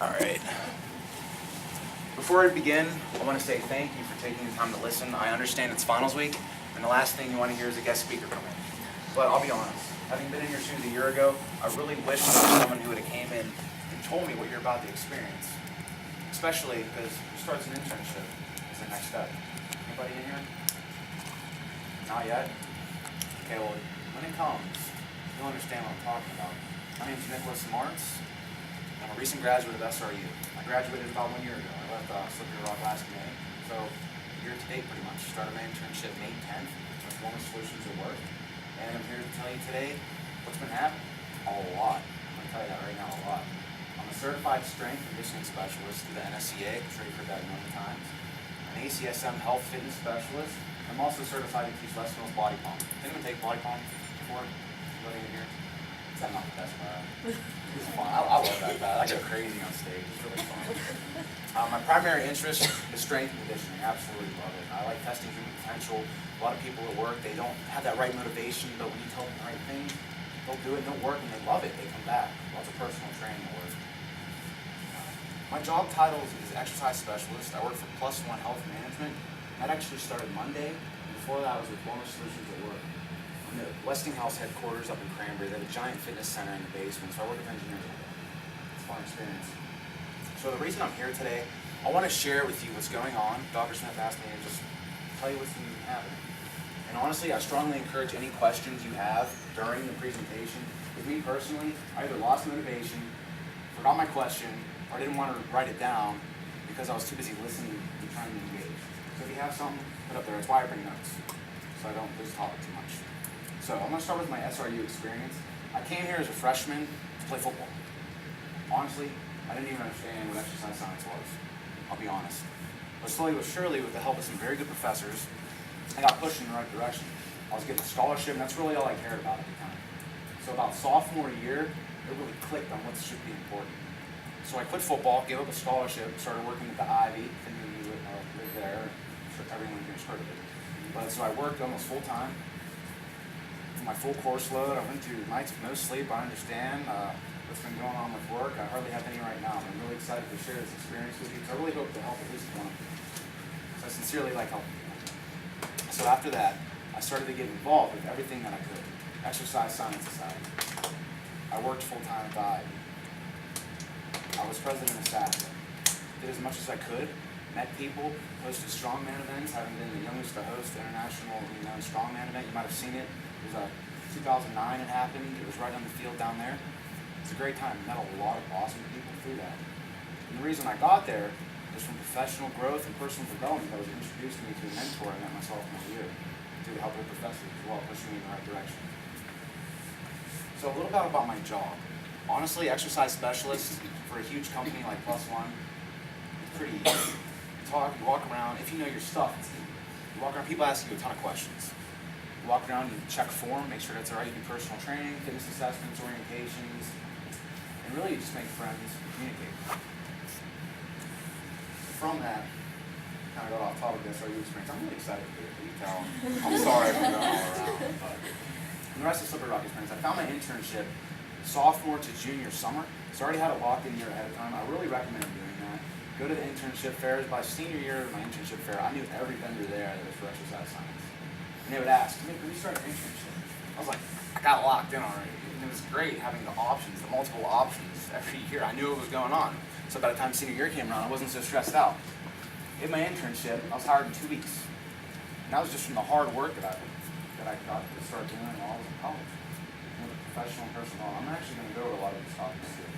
All right. Before I begin, I want to say thank you for taking the time to listen. I understand it's finals week, and the last thing you want to hear is a guest speaker come in. But I'll be honest, having been in your shoes a year ago, I really wish there was someone who would have came in and told me what you're about to experience. Especially because who starts an internship is the next step. Anybody in here? Not yet? Okay, well, when it comes, you'll understand what I'm talking about. My name's Marts. I'm a recent graduate of SRU. I graduated about 1 year ago. I left SRU last May. So, year to date pretty much. Started my internship May 10th with Women's Solutions at Work. And I'm here to tell you today what's been happening. A lot. I'm going to tell you that right now, a lot. I'm a certified strength and conditioning specialist through the NSCA. I'm sure you've heard that a million times. An ACSM health fitness specialist. I'm also certified to teach Les Mills body pump. Anyone take body pump before? Anybody in here? Is that not the best part? It's fun. I love that class. I go crazy on stage. It's really fun. My primary interest is strength and conditioning. I absolutely love it. I like testing human potential. A lot of people at work, they don't have that right motivation, but when you tell them the right thing, they'll do it and they'll work and they love it. They come back. Lots of personal training at work. My job title is exercise specialist. I work for +1 Health Management. That actually started Monday. Before that, I was with Wellness Solutions at Work. I'm the Westinghouse headquarters up in Cranberry. They have a giant fitness center in the basement, so I work with engineers all day. It's a fun experience. So the reason I'm here today, I want to share with you what's going on. Dr. Smith asked me to just tell you what's happening. And honestly, I strongly encourage any questions you have during the presentation. With me personally, I either lost motivation, forgot my question, or I didn't want to write it down because I was too busy listening and trying to engage. So if you have something, put up there. That's why I bring notes, so I don't lose topic too much. So I'm going to start with my SRU experience. I came here as a freshman to play football. Honestly, I didn't even understand what exercise science was. I'll be honest. But slowly but surely, with the help of some very good professors, I got pushed in the right direction. I was getting a scholarship, and that's really all I cared about at the time. So about sophomore year, it really clicked on what should be important. So I quit football, gave up a scholarship, started working at the Ivy. If any of you live there, I'm sure everyone here's heard of it. But so I worked almost full time. My full course load, I went through nights with no sleep. I understand what's been going on with work. I hardly have any right now, but I'm really excited to share this experience with you because I really hope to help at least one of you. So I sincerely like helping people. So after that, I started to get involved with everything that I could. Exercise Science Society. I worked full time at the Ivy. I was president of Saturday. Did as much as I could. Met people, hosted strongman events, having been the youngest to host the international renowned strongman event. You might have seen it. It was 2009 it happened. It was right on the field down there. It's a great time. Met a lot of awesome people through that. And the reason I got there was from professional growth and personal development that was introduced to me through a mentor I met my sophomore year, through the help of professors as well, pushing me in the right direction. So a little bit about my job. Honestly, exercise specialist for a huge company like +1, it's pretty easy. You walk around, if you know your stuff, it's easy. You walk around, people ask you a ton of questions. You walk around, you check form, make sure that's all right, you do personal training, fitness assessments, orientations, and really you just make friends and communicate. From that, kind of got off topic of this SRU experience. I'm really excited for it, you can tell. I'm sorry if I'm going all around, but in the rest of the Slippery Rock experience, I found my internship sophomore to junior summer, so I already had it locked in a year ahead of time. I really recommend doing that. Go to the internship fairs. By senior year of my internship fair, I knew every vendor there that was for exercise science. And they would ask, when you start an internship? I was like, I got locked in already. And it was great having the options, the multiple options every year. I knew what was going on. So by the time senior year came around, I wasn't so stressed out. In my internship, I was hired in 2 weeks. And that was just from the hard work that I got to start doing while I was in college. With a professional personal. I'm actually going to go over a lot of these topics here.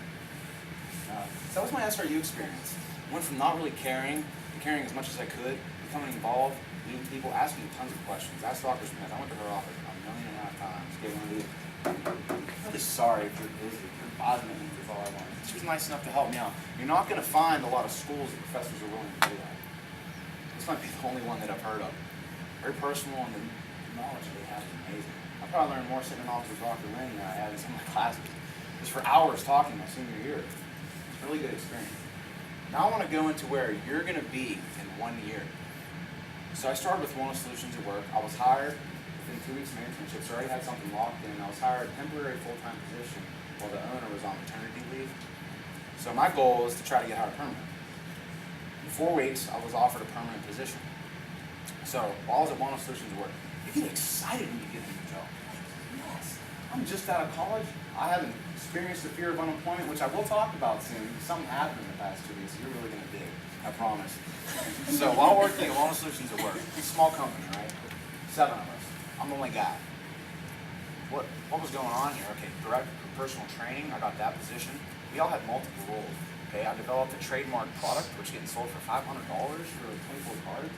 So that was my SRU experience. Went from not really caring to caring as much as I could, becoming involved, meeting people, asking tons of questions. Asked Dr. Smith. I went to her office about 1.5 million times. Gave one of these. I'm really sorry if you're busy. If you're bothering me, that's all I want. She was nice enough to help me out. You're not going to find a lot of schools that professors are willing to do that. This might be the only one that I've heard of. Very personal, and the knowledge that they have is amazing. I probably learned more sitting in an office with Dr. Lynn than I had in some of my classes. Just for hours talking my senior year. It's a really good experience. Now I want to go into where you're going to be in 1 year. So I started with Wellness Solutions at Work. I was hired within 2 weeks of my internship, so I already had something locked in. I was hired a temporary full-time position while the owner was on maternity leave. So my goal is to try to get hired permanent. In 4 weeks, I was offered a permanent position. So while I was at Wellness Solutions work, you get excited when you get a new job. Like, yes, I'm just out of college. I haven't experienced the fear of unemployment, which I will talk about soon. Something happened in the past 2 weeks. You're really going to dig, I promise. So while working at Wellness Solutions at work, it's a small company, right? 7 of us. I'm the only guy. What was going on here? Okay, director of personal training, I got that position. We all had multiple roles. Okay, I developed a trademark product, which is getting sold for $500 for 24 cards.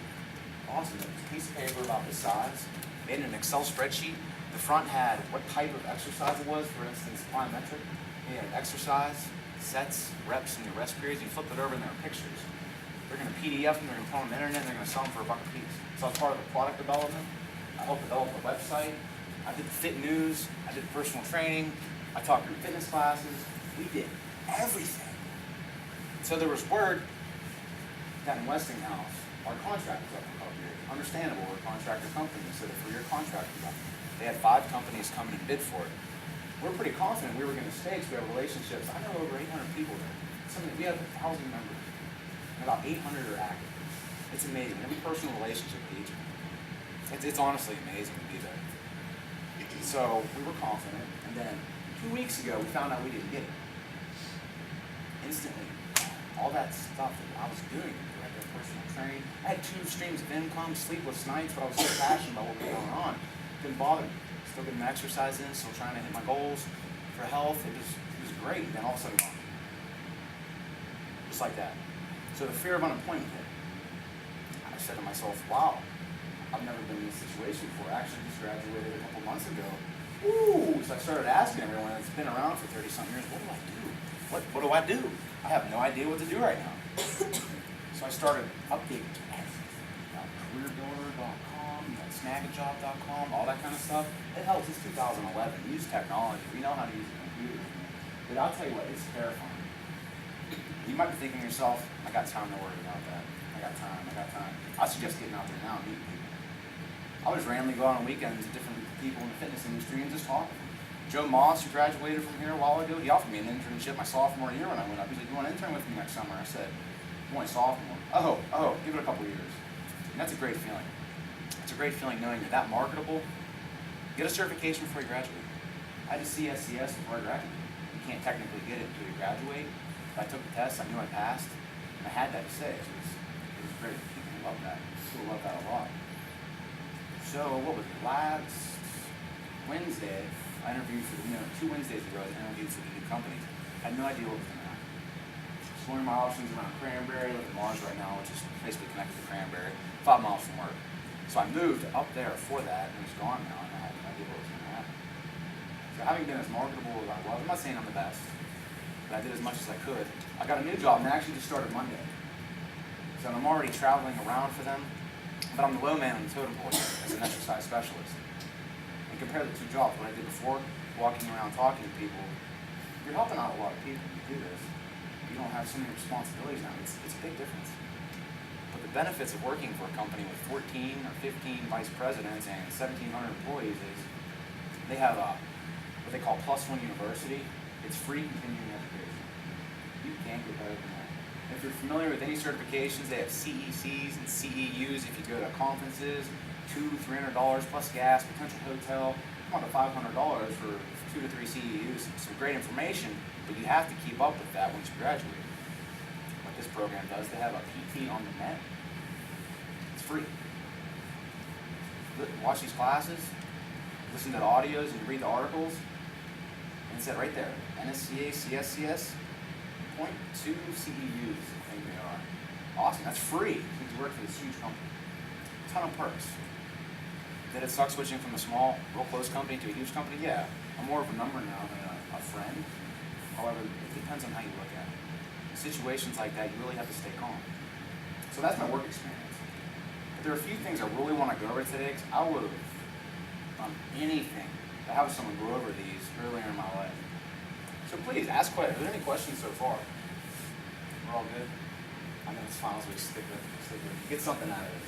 Awesome. It was a piece of paper about this size. Made an Excel spreadsheet. The front had what type of exercise it was, for instance, plyometric. You had exercise, sets, reps, and your rest periods. You flipped it over and there are pictures. They're going to PDF them, they're going to put them on the internet, and they're going to sell them for $1 a piece. So I was part of the product development. I helped develop the website. I did the fit news. I did personal training. I taught group fitness classes. We did everything. So there was word that in Westinghouse, our contract was up for a couple years. Understandable, we're a contractor company, so the 3-year contract was up. They had 5 companies come in and bid for it. We're pretty confident we were going to stay because we have relationships. I know over 800 people there. We have 1,000 members, and about 800 are active. It's amazing. Every personal relationship with each of them. It's honestly amazing to be there. So we were confident, and then 2 weeks ago we found out we didn't get it. Instantly, all that stuff that I was doing, director of personal training, I had 2 streams of income, sleepless nights, but I was so passionate about what was going on. Didn't bother me. Still getting my exercise in, still trying to hit my goals for health. It was great. And then all of a sudden gone. Just like that. So the fear of unemployment hit. I said to myself, wow, I've never been in this situation before. I actually just graduated a couple months ago. Ooh, so I started asking everyone that's been around for 30-something years, what do I do? What do I do? I have no idea what to do right now. So I started updating careerbuilder.com, snagajob.com, all that kind of stuff. It helps. It's 2011. We use technology. We know how to use a computer. But I'll tell you what, it's terrifying. You might be thinking to yourself, I got time to worry about that. I got time. I suggest getting out there now and meeting people. I would just randomly go out on weekends to different people in the fitness industry and just talk to them. Joe Moss, who graduated from here a while ago, he offered me an internship my sophomore year when I went up. He's like, you want to intern with me next summer? I said, I'm only sophomore. Oh, give it a couple years. And that's a great feeling. It's a great feeling knowing you're that marketable. Get a certification before you graduate. I had a CSCS before I graduated. You can't technically get it until you graduate. But I took the test, I knew I passed, and I had that to say. It was great. People love that. People love that a lot. So what was it? Last Wednesday, I interviewed for 2 Wednesdays ago, I interviewed for the new company. I had no idea what was going to happen. Exploring my options around Cranberry, I live in Mars right now, which is basically connected to Cranberry, 5 miles from work. So I moved up there for that, and it was gone now, and I had no idea what was going to happen. So having been as marketable as I was, I'm not saying I'm the best, but I did as much as I could. I got a new job, and I actually just started Monday. So I'm already traveling around for them, but I'm the low man on the totem pole as an exercise specialist. And compare the 2 jobs, what I did before, walking around talking to people, you're helping out a lot of people when you do this. You don't have so many responsibilities now. It's a big difference. But the benefits of working for a company with 14 or 15 vice presidents and 1,700 employees is they have what they call +1 university. It's free continuing education. You can't get better than that. If you're familiar with any certifications, they have CECs and CEUs. If you go to conferences, $200-300 plus gas, potential hotel, come on to $500 for 2 to 3 CEUs. Some great information, but you have to keep up with that once you graduate. What this program does, they have a PT on the net. It's free. Watch these classes, listen to the audios, and read the articles. And it said right there, NSCA, CSCS, 0.2 CEUs, I think they are. Awesome, that's free. You work for this huge company. A ton of perks. Did it suck switching from a small, real close company to a huge company? Yeah. I'm more of a number now than a friend. However, it depends on how you look at it. In situations like that, you really have to stay calm. So that's my work experience. But there are a few things I really want to go over today, because I would have done anything to have someone go over these earlier in my life. So please, ask questions. Are there any questions so far? We're all good? I know it's finals week, stick with it. Get something out of it.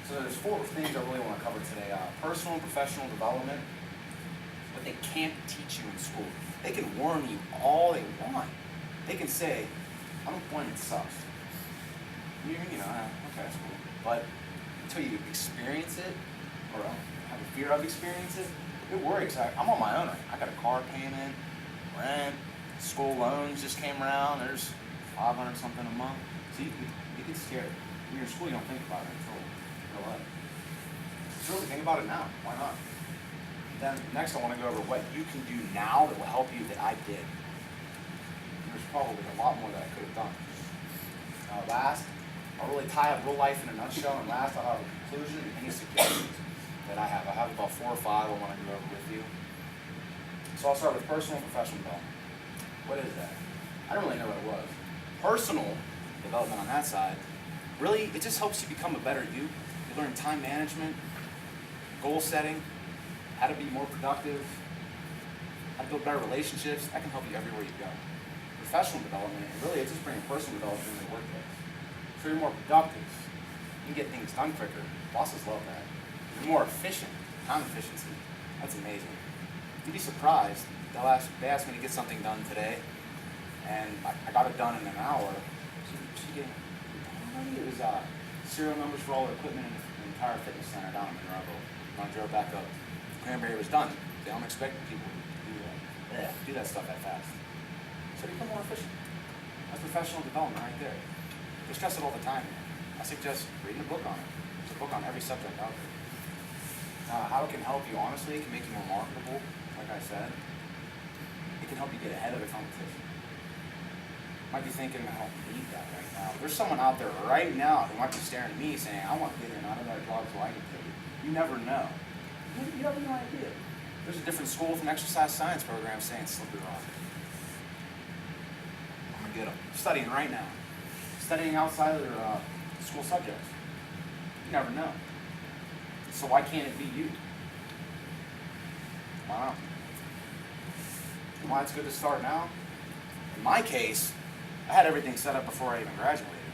So there's 4 things I really want to cover today. Personal and professional development, what they can't teach you in school. They can warn you all they want. They can say, unemployment sucks. Okay, that's cool. But until you experience it, or have a fear of experiencing it, it worries. I'm on my own. I got a car payment, rent, school loans just came around. There's 500 something a month. So you get scared. When you're in school, you don't think about it until you're alive. Just really think about it now. Why not? Then next, I want to go over what you can do now that will help you that I did. There's probably a lot more that I could have done. Last, I'll really tie up real life in a nutshell, and last I'll have a conclusion and any suggestions that I have. I have about 4 or 5 I want to go over with you. So I'll start with personal and professional development. What is that? I don't really know what it was. Personal development on that side, really, it just helps you become a better you. You learn time management, goal setting, how to be more productive, how to build better relationships. That can help you everywhere you go. Professional development, and really it's just bringing personal development in the workplace. So you're more productive. You can get things done quicker. Bosses love that. You're more efficient. Time efficiency. That's amazing. You'd be surprised. They asked me to get something done today, and I got it done in an hour. It was serial numbers for all the equipment in the entire fitness center down in Monroeville. When I drove back up, Cranberry was done. They don't expect people to do that stuff that fast. So become more efficient. That's professional development right there. They stress it all the time. I suggest reading a book on it. There's a book on every subject out there. How it can help you, honestly, it can make you more marketable, like I said. It can help you get ahead of the competition. Might be thinking, I don't need that right now. There's someone out there right now who might be staring at me saying, I want to get in out of that job so I can take it. You never know. You have no idea. There's a different school with an exercise science program saying slippery rock. I'm going to get them. Studying right now. Studying outside of their school subjects. You never know. So why can't it be you? Why not? And why it's good to start now? In my case, I had everything set up before I even graduated.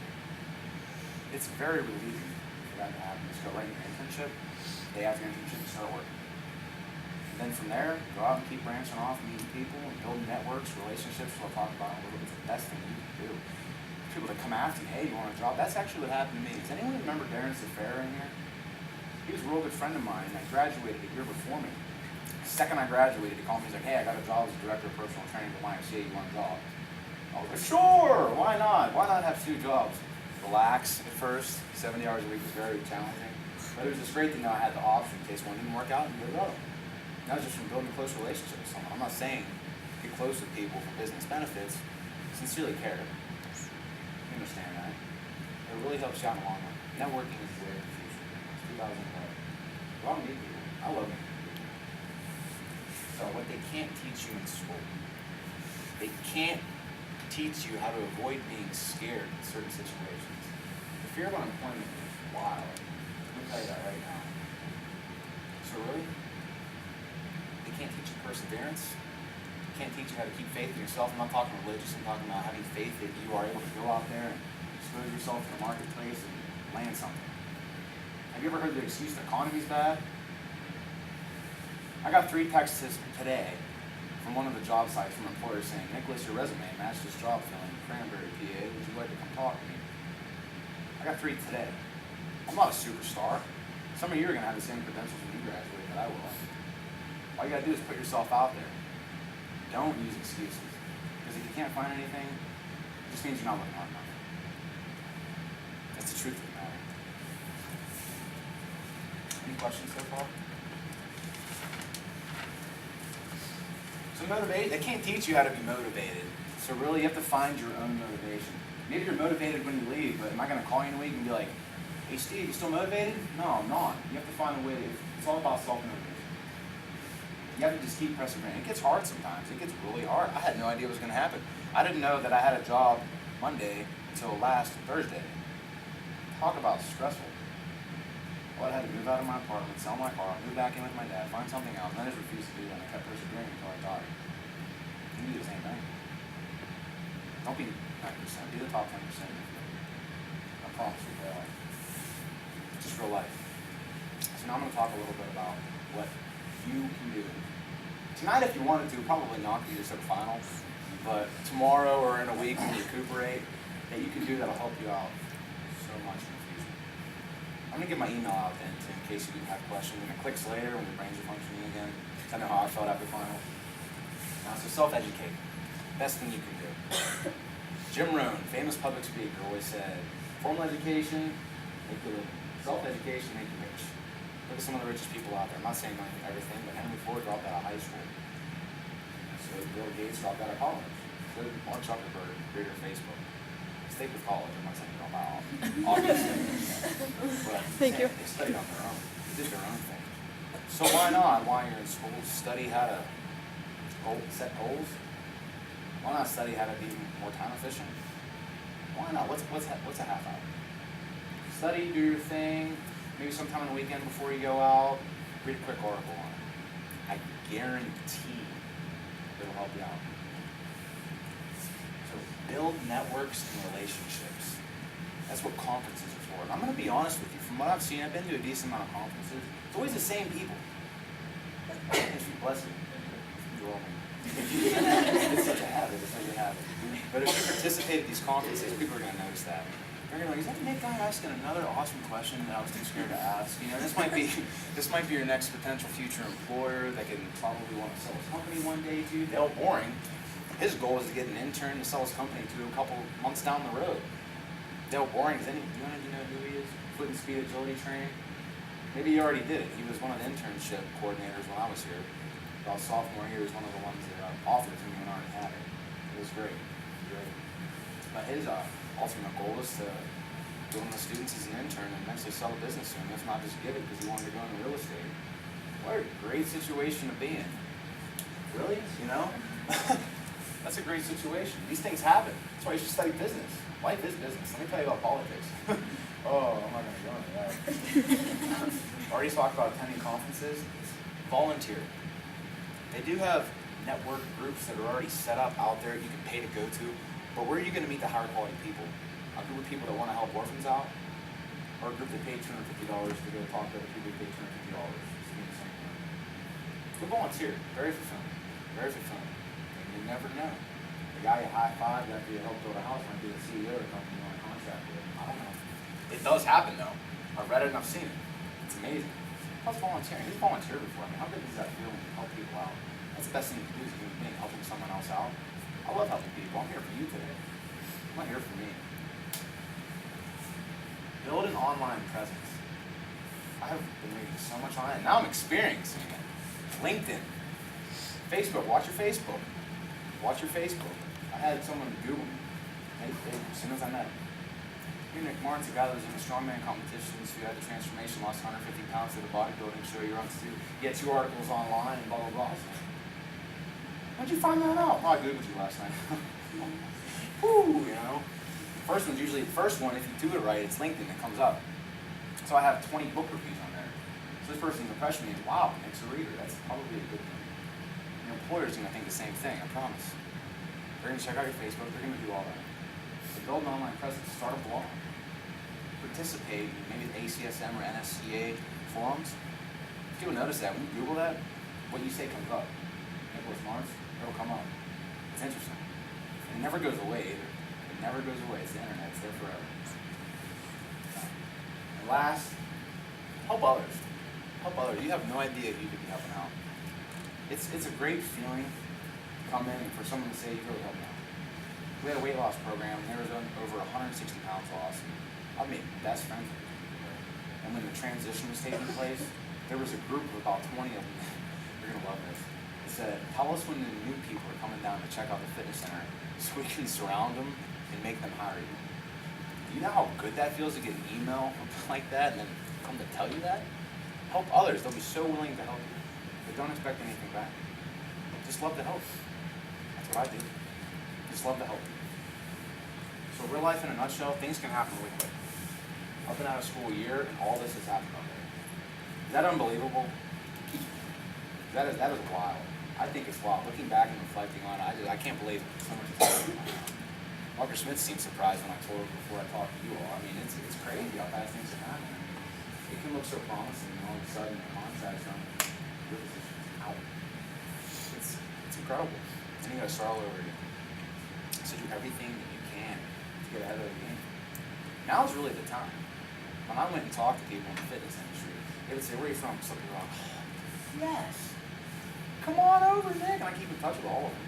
It's very relieving for that to happen. Just go right into internship, day after internship, start working. And then from there, go out and keep branching off, meeting people, and building networks, relationships, which I'll talk about in a little bit. It's the best thing you can do. People that come after you, hey, you want a job? That's actually what happened to me. Does anyone remember Darren Sefer in here? He was a real good friend of mine, and I graduated a year before me. The second I graduated, he called me. He's like, hey, I got a job as a director of personal training at YMCA. You want a job? I was like, sure, why not? Why not have 2 jobs? Relax at first. 70 hours a week was very challenging. But it was just great to know I had the option in case one didn't work out and go to the other. That was just from building close relationships with someone. I'm not saying get close with people for business benefits. Sincerely care. You understand that? It really helps you out in the long run. Networking is the way of the future. It's 2011. A lot of meet people. I love meeting people. So what they can't teach you in school, they can't teach you how to avoid being scared in certain situations. The fear of unemployment is wild. Let me tell you that right now. So really, they can't teach you perseverance. They can't teach you how to keep faith in yourself. I'm not talking religious. I'm talking about having faith that you are able to go out there and expose yourself to the marketplace and land something. Have you ever heard the excuse the economy's bad? I got 3 texts today from one of the job sites from employers saying, Nicholas, your resume matched this job filling in Cranberry, PA. Would you like to come talk to me? I got 3 today. I'm not a superstar. Some of you are going to have the same credentials when you graduate that I will. All you got to do is put yourself out there. Don't use excuses. Because if you can't find anything, it just means you're not looking hard enough. That's the truth of the matter. Any questions so far? So motivate, they can't teach you how to be motivated. So really you have to find your own motivation. Maybe you're motivated when you leave, but am I going to call you in a week and be like, hey Steve, you still motivated? No, I'm not. You have to find a way. It's all about self-motivation. You have to just keep persevering. It gets hard sometimes. It gets really hard. I had no idea what was going to happen. I didn't know that I had a job Monday until last Thursday. Talk about stressful. Well, I had to move out of my apartment, sell my car, move back in with my dad, find something else, and I just refused to do that. I kept persevering until I got it. You can do the same thing. Don't be 90%. Be the top 10%. I promise you that. Just real life. So now I'm going to talk a little bit about what you can do Tonight, if you wanted to, probably not because you just had a final. But tomorrow or in a week when you recuperate, that you can do that'll help you out so much in the future. I'm gonna get my email out then too, in case you do have questions. And it clicks later when your brains are functioning again. I know how I felt after final. So self-educate. Best thing you can do. Jim Rohn, famous public speaker, always said, formal education, make you live. Self-education, make you rich. Look at some of the richest people out there. I'm not saying everything, but Henry Ford dropped out of high school. So Bill Gates dropped out of college. So Mark Zuckerberg, creator of Facebook. Stick with college. I'm not saying you don't buy obviously. But Thank you. They studied on their own. They did their own thing. So why not, while you're in school, study how to set goals? Why not study how to be more time efficient? Why not? What's a half hour? Study, do your thing. Maybe sometime on the weekend before you go out, read a quick article on it. I guarantee it'll help you out. So build networks and relationships. That's what conferences are for. And I'm going to be honest with you. From what I've seen, I've been to a decent amount of conferences. It's always the same people. Bless you. You're all it's such a habit. It's such a habit. But if you participate at these conferences, people are going to notice that. They're going to be like, is that Nick guy asking another awesome question that I was too scared to ask? You know, this might be your next potential future employer that can probably want to sell his company one day to you. Dale Boring, his goal is to get an intern to sell his company to a couple months down the road. Dale Boring, do you know who he is? Foot and speed agility training. Maybe you already did it. He was one of the internship coordinators when I was here. About sophomore year, he was one of the ones that offered it to me when I already had it. It was great. But his ultimate goal is to go on the students as an intern and eventually sell a business to him. If not, just get it because he wanted to go into real estate. What a great situation to be in. Really? You know? That's a great situation. These things happen. That's why you should study business. Life is business. Let me tell you about politics. Oh, I'm not going to go into that. Already talked about attending conferences. Volunteer. They do have network groups that are already set up out there you can pay to go to. But where are you going to meet the higher quality people? A group of people that want to help orphans out, or a group that paid $250 to go talk to other people who paid $250 to do the same thing. Go volunteer. Very fulfilling. Very fulfilling. And you never know. The guy you high-fived after you helped build a house might be the CEO of the company you're on contract with. I don't know. It does happen though. I've read it and I've seen it. It's amazing. How's volunteering? Who's volunteered before? I mean, how good does that feel when you help people out? That's the best thing you can do is human being, helping someone else out. I love helping people. I'm here for you today. I'm not here for me. Build an online presence. I have been reading so much on it. Now I'm experiencing it. LinkedIn. Facebook. Watch your Facebook. Watch your Facebook. I had someone Google me. As soon as I met him. You're Nick Marts, a guy that was in the strongman competitions who had the transformation, lost 150 pounds at a bodybuilding show. You're on two. You had 2 articles online and blah, blah, blah. How'd you find that out? Oh, I Googled you last night. Woo, you know. First one's usually the first one. If you do it right, it's LinkedIn that comes up. So I have 20 book reviews on there. So this person's impression is, wow, Nick's a reader. That's probably a good thing. Your employer's going to think the same thing, I promise. They're going to check out your Facebook. They're going to do all that. So build an online presence. Start a blog. Participate in maybe the ACSM or NSCA forums. People notice that when you Google that, what you say comes up. Nicholas Marts, it'll come up. It's interesting. And it never goes away either. It never goes away. It's the internet. It's there forever. And last, help others. Help others. You have no idea who you could be helping out. It's a great feeling to come in and for someone to say you really helped me out. We had a weight loss program. There was over 160 pounds lost. I made best friends with people. And when the transition was taking place, there was a group of about 20 of them. You're going to love this. It said, tell us when the new people are coming down to check out the fitness center so we can surround them and make them hire you. Do you know how good that feels to get an email like that and then come to tell you that? Help others. They'll be so willing to help you. But don't expect anything back. Just love to help. That's what I do. Just love to help. So real life in a nutshell, things can happen really quick. I've been out of school a year and all this has happened already. Is that unbelievable? That is wild. I think it's wild. Looking back and reflecting on it, I can't believe so much has happened. Walker Smith seemed surprised when I told him before I talked to you all. I mean, it's crazy how fast things can happen. I mean, it can look so promising and all of a sudden the contract's on your position's out. incredible. Then you gotta start all over again. So do everything that you can to get ahead of the game. Now is really the time. When I went and talked to people in the fitness industry, they would say, "Where are you from?" Something wrong. Oh, yes. Come on over, Nick. And I keep in touch with all of them.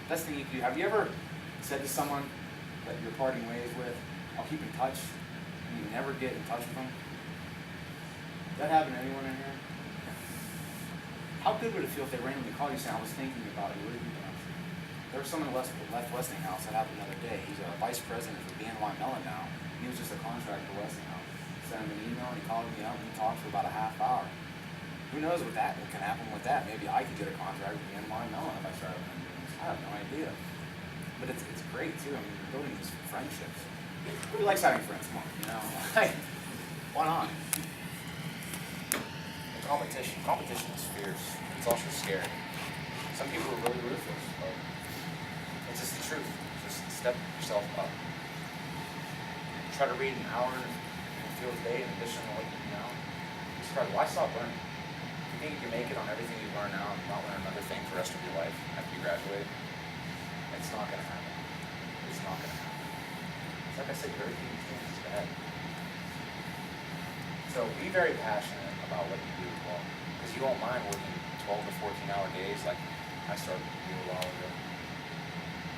Best thing you can do. Have you ever said to someone that you're parting ways with, "I'll keep in touch," and you never get in touch with them? Does that happen to anyone in here? How good would it feel if they randomly called you saying, "I was thinking about it, really?" There was someone left Westinghouse that happened the other day. He's a vice president for BNY Mellon now. And he was just a contractor for Westinghouse. Sent him an email and he called me up and we talked for about a half hour. Who knows what can happen with that? Maybe I could get a contract with BNY Mellon if I started doing this. I have no idea. But it's great too. I mean, you're building these friendships. Who likes having friends? Come on, you know? Why not? Competition. Competition is fierce. It's also scary. Some people are really ruthless. But it's just the truth. Just step yourself up. Try to read an hour in a field day in addition to what you do now. Why stop learning? If you think you can make it on everything you learn now and not learn another thing for the rest of your life after you graduate, it's not going to happen. It's not going to happen. It's like I said, you're everything you can is ahead. So be very passionate about what you do as well, because you won't mind working 12 to 14-hour days like I started to do a while ago.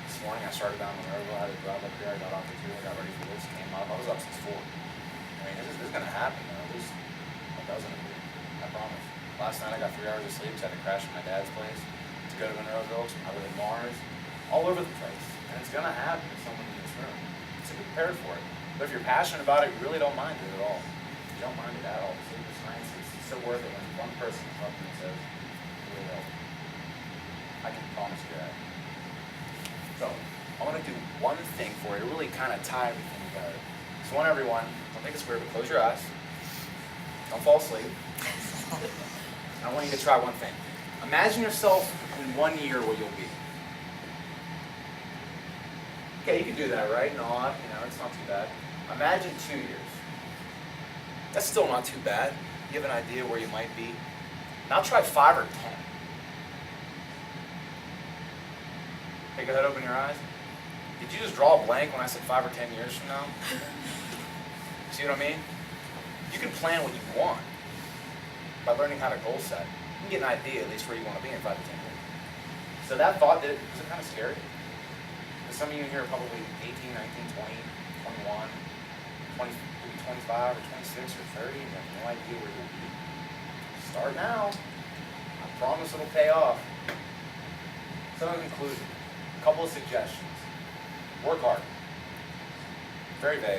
This morning I started down the road, I had to drive up here, I got off the 2, I got ready for this, came up, I was up since 4. I mean, this is going to happen, though. At least a dozen of you, I promise. Last night I got 3 hours of sleep, so I had to crash at my dad's place to go to Monroeville, I live in Mars, all over the place. And it's going to happen to someone in this room. So be prepared for it. But if you're passionate about it, you really don't mind it at all. You don't mind it at all. The sleepless nights, it's so worth it when one person comes up and says, "It really helped." I can promise you that. So, I want to do one thing for you to really kind of tie everything together. So I want everyone, don't think it's weird, but close your eyes. Don't fall asleep. I want you to try one thing. Imagine yourself in 1 year where you'll be. Okay, you can do that, right? No, it's not too bad. Imagine 2 years. That's still not too bad. You have an idea where you might be. Now try 5 or 10. Okay, go ahead, open your eyes. Did you just draw a blank when I said 5 or 10 years from now? See what I mean? You can plan what you want by learning how to goal set. You can get an idea at least where you want to be in 5 to 10 years. So that thought, was it kind of scary? Because some of you here are probably 18, 19, 20, 21, 20, maybe 25 or 26 or 30, and you have no idea where you'll be. Start now. I promise it'll pay off. So in conclusion, a couple of suggestions. Work hard. Very vague.